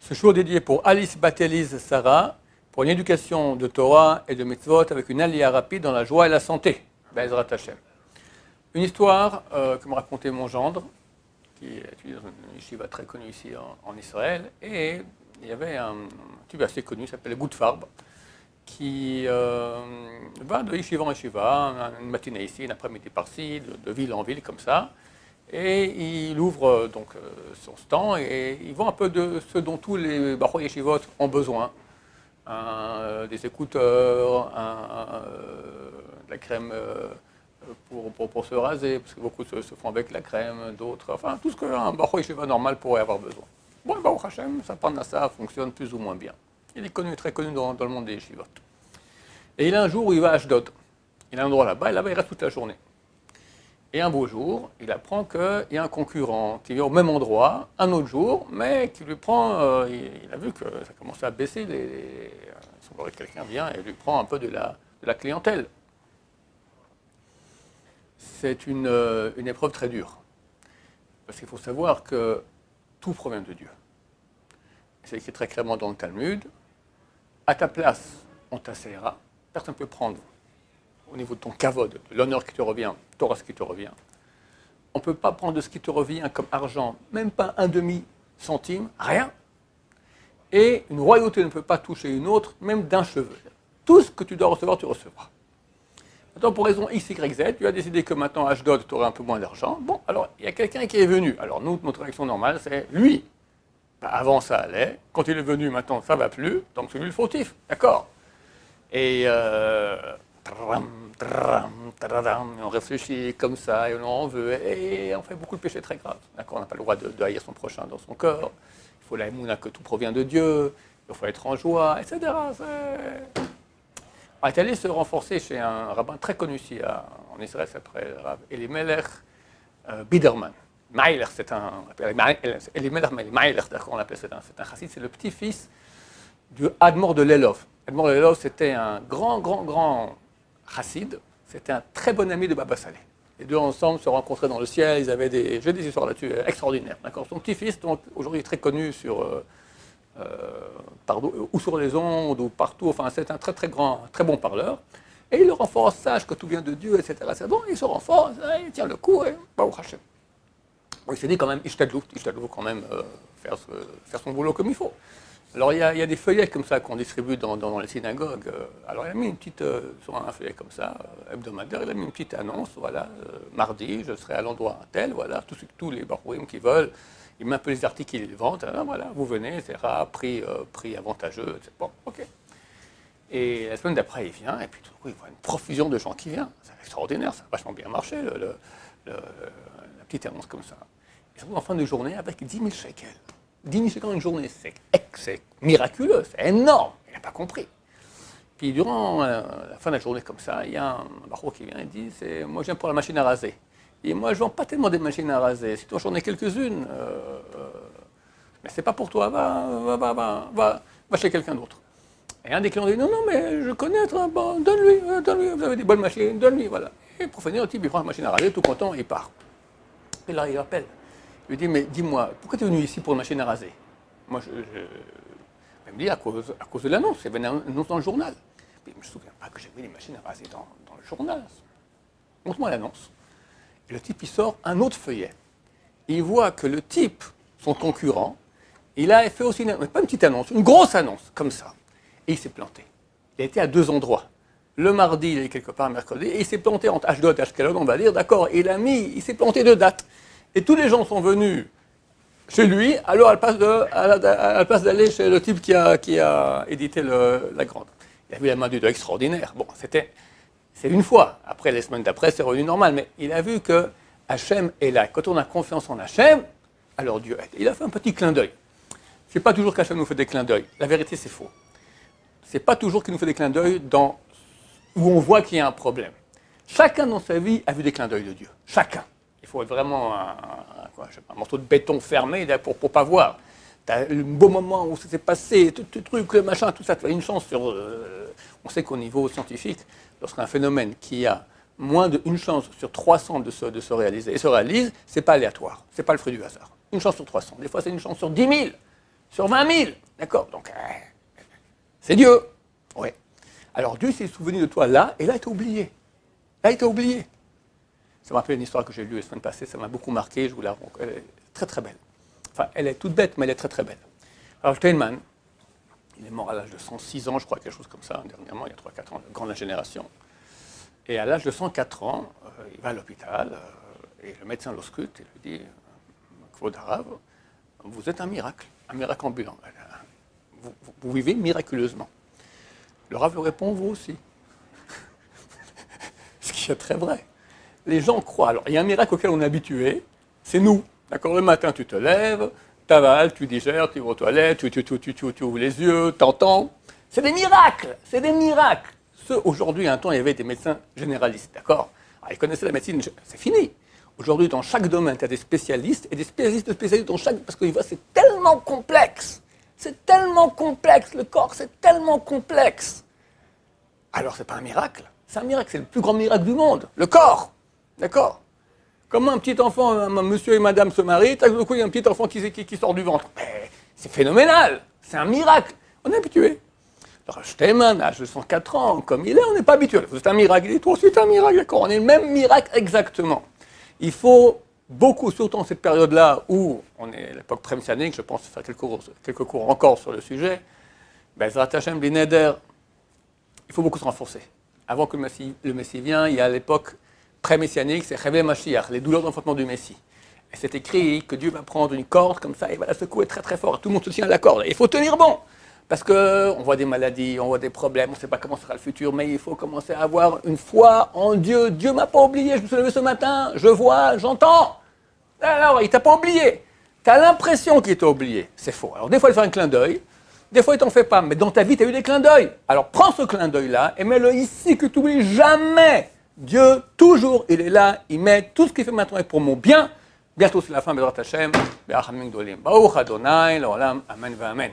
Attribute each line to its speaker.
Speaker 1: Ce jour dédié pour Alice Batelise Sarah, pour une éducation de Torah et de mitzvot avec une aliyah rapide dans la joie et la santé. Be'ezrat Hashem. Une histoire que me racontait mon gendre, qui est une yeshiva très connue ici en Israël, et il y avait un type assez connu, qui s'appelle Goutfarb, qui va de yeshiva en yeshiva, une matinée ici, une après-midi par-ci, de ville en ville comme ça. Et il ouvre donc son stand et il vend un peu de ce dont tous les Bachor Yeshivot ont besoin. Des écouteurs, de la crème pour se raser, parce que beaucoup se font avec la crème, d'autres, enfin tout ce qu'un Bachor Yeshiva normal pourrait avoir besoin. Bon, le Baruch Hashem, ça pendant ça fonctionne plus ou moins bien. Il est connu, très connu dans le monde des Yeshivot. Et il a un jour où il va à Ashdod. Il a un endroit là-bas, et là-bas il reste toute la journée. Et un beau jour, il apprend qu'il y a un concurrent qui vient au même endroit, un autre jour, mais qui lui prend, il a vu que ça commençait à baisser, il semblerait que quelqu'un vient et lui prend un peu de la clientèle. C'est une épreuve très dure, parce qu'il faut savoir que tout provient de Dieu. C'est écrit très clairement dans le Talmud, à ta place, on t'asseillera, personne ne peut prendre au niveau de ton kavod, de l'honneur qui te revient, Torah ce qui te revient. On ne peut pas prendre de ce qui te revient comme argent, même pas un demi-centime, rien. Et une royauté ne peut pas toucher une autre, même d'un cheveu. Tout ce que tu dois recevoir, tu recevras. Maintenant, pour raison X, Y, Z, tu as décidé que maintenant, à Ashdod, tu aurais un peu moins d'argent. Bon, alors, il y a quelqu'un qui est venu. Alors, nous, notre réaction normale, c'est lui. Ben, avant, ça allait. Quand il est venu, maintenant, ça ne va plus. Donc, c'est lui le fautif. D'accord. Et on réfléchit comme ça, et on en veut, et on fait beaucoup de péchés très graves. D'accord, on n'a pas le droit de haïr son prochain dans son corps. Il faut la émouna que tout provient de Dieu. Il faut être en joie, etc. On est allé se renforcer chez un rabbin très connu ici en Israël, c'est après le rabbin Elimelech Biderman. Maïler, c'est un. Elimelech Maïler, d'accord, on l'appelle, c'est un chassid, c'est le petit-fils du Admor de Lelov. Admor de Lelov, c'était un grand chassid, c'était un très bon ami de Baba Saleh. Les deux ensemble se rencontraient dans le ciel, ils avaient j'ai des histoires là-dessus extraordinaires. D'accord. Son petit-fils, aujourd'hui très connu ou sur les ondes, ou partout, enfin c'est un très bon parleur. Et il le renforce, sache que tout vient de Dieu, etc. Bon, il se renforce, il tient le coup, et Baruch Hashem. Bon, il s'est dit quand même, Ishtadlout quand même faire son boulot comme il faut. Alors il y a des feuillets comme ça qu'on distribue dans les synagogues. Alors il a mis une petite, sur un feuillet comme ça, hebdomadaire, il a mis une petite annonce, voilà, mardi, je serai à l'endroit tel, voilà, tous les barouim qui veulent, il met un peu les articles qu'il vend, voilà, vous venez, etc., prix avantageux, etc. Bon, ok. Et la semaine d'après, il vient, et puis tout d'un coup, il voit une profusion de gens qui viennent. C'est extraordinaire, ça a vachement bien marché, la petite annonce comme ça. Et surtout en fin de journée, avec 10 000 shekels. 10 000 shekels une journée, c'est miraculeux, c'est énorme. Il n'a pas compris. Puis durant la fin de la journée comme ça, il y a un barreau qui vient et dit, moi je viens pour la machine à raser. Et moi je ne vends pas tellement des machines à raser, si toi j'en ai quelques-unes, mais c'est pas pour toi, va chez quelqu'un d'autre. Et un des clients dit, non, mais je connais, bon, donne-lui, vous avez des bonnes machines, donne-lui, voilà. Et pour finir, le type il prend la machine à raser, tout content, il part. Et là il appelle. Il lui dit, mais dis-moi, pourquoi tu es venu ici pour une machine à raser? Moi, il me dit, à cause de l'annonce, il y avait une annonce dans le journal. Mais je ne me souviens pas que j'avais des machines à raser dans le journal. Montre-moi l'annonce. Et le type, il sort un autre feuillet. Et il voit que le type, son concurrent, il a fait aussi pas une petite annonce, une grosse annonce, comme ça. Et il s'est planté. Il a été à 2 endroits. Le mardi, il est quelque part, mercredi, et il s'est planté entre Ashdod et Ashkelon, on va dire, d'accord, et il s'est planté 2 dates. Et tous les gens sont venus chez lui, alors à la place d'aller chez le type qui a édité la grande. Il a vu la main de Dieu extraordinaire. Bon, c'est une fois. Après, les semaines d'après, c'est revenu normal. Mais il a vu que Hachem est là. Quand on a confiance en Hachem, alors Dieu aide. Il a fait un petit clin d'œil. Ce n'est pas toujours qu'Hachem nous fait des clins d'œil. La vérité, c'est faux. Ce n'est pas toujours qu'il nous fait des clins d'œil où on voit qu'il y a un problème. Chacun dans sa vie a vu des clins d'œil de Dieu. Chacun. Il faut être vraiment un morceau de béton fermé pour ne pas voir. Tu as le beau moment où ça s'est passé, tout truc, le machin, tout ça. Tu as une chance sur. On sait qu'au niveau scientifique, lorsqu'un phénomène qui a moins d'une chance sur 300 de se réaliser, et se réalise, ce n'est pas aléatoire. Ce n'est pas le fruit du hasard. Une chance sur 300. Des fois, c'est une chance sur 10 000. sur 20 000. D'accord? Donc, c'est Dieu. Ouais. Alors Dieu s'est souvenu de toi là, et là, il t'a oublié. Là, il t'a oublié. Ça m'a rappelé une histoire que j'ai lue la semaine passée, ça m'a beaucoup marqué, je vous la raconte. Elle est très très belle. Enfin, elle est toute bête, mais elle est très très belle. Alors Steinman, il est mort à l'âge de 106 ans, je crois, quelque chose comme ça, dernièrement, il y a 3-4 ans, le grand de la génération. Et à l'âge de 104 ans, il va à l'hôpital, et le médecin l'auscute, et lui dit, Kvod Harav, vous êtes un miracle ambulant. Vous vivez miraculeusement. Le Rav lui répond, vous aussi. Ce qui est très vrai. Les gens croient. Alors, il y a un miracle auquel on est habitué, c'est nous. D'accord? Le matin, tu te lèves, tu avales, tu digères, tu vas aux toilettes, tu ouvres les yeux, tu entends. C'est des miracles. C'est des miracles. Aujourd'hui, un temps, il y avait des médecins généralistes. D'accord? Alors, ils connaissaient la médecine, c'est fini. Aujourd'hui, dans chaque domaine, tu as des spécialistes et des spécialistes de spécialistes dans chaque. Parce que c'est tellement complexe. C'est tellement complexe. Le corps, c'est tellement complexe. Alors, ce n'est pas un miracle. C'est un miracle. C'est le plus grand miracle du monde. Le corps. D'accord? Comment un petit enfant, un monsieur et madame se marient, tout d'un coup, il y a un petit enfant qui sort du ventre. Mais c'est phénoménal. C'est un miracle. On est habitué. Alors, Steinman, à l'âge de 104 ans, comme il est, on n'est pas habitué. C'est un miracle. Et toi aussi, c'est un miracle. D'accord? On est le même miracle exactement. Il faut beaucoup, surtout en cette période-là où on est à l'époque pré-messianique, je pense faire quelques cours encore sur le sujet, Bezrat Hashem, B'neder, il faut beaucoup se renforcer. Avant que le Messie vienne, il y a l'époque pré-messianique, c'est Réveil Mashiach, les douleurs d'enfantement du Messie. Et c'est écrit que Dieu va prendre une corde comme ça et va la secouer très très fort. Tout le monde se tient à la corde. Et il faut tenir bon. Parce qu'on voit des maladies, on voit des problèmes, on ne sait pas comment sera le futur, mais il faut commencer à avoir une foi en Dieu. Dieu ne m'a pas oublié, je me suis levé ce matin, je vois, j'entends. Alors, il ne t'a pas oublié. Tu as l'impression qu'il t'a oublié. C'est faux. Alors, des fois, il fait un clin d'œil, des fois, il ne t'en fait pas, mais dans ta vie, tu as eu des clins d'œil. Alors, prends ce clin d'œil-là et mets-le ici que tu n'oublies jamais. Dieu, toujours, il est là, il met tout ce qu'il fait maintenant est pour mon bien. Bientôt, c'est la fin, Bezrat Hashem, Be'achamim Gdolim. Baruch Adonai, l'olam, amen, amen.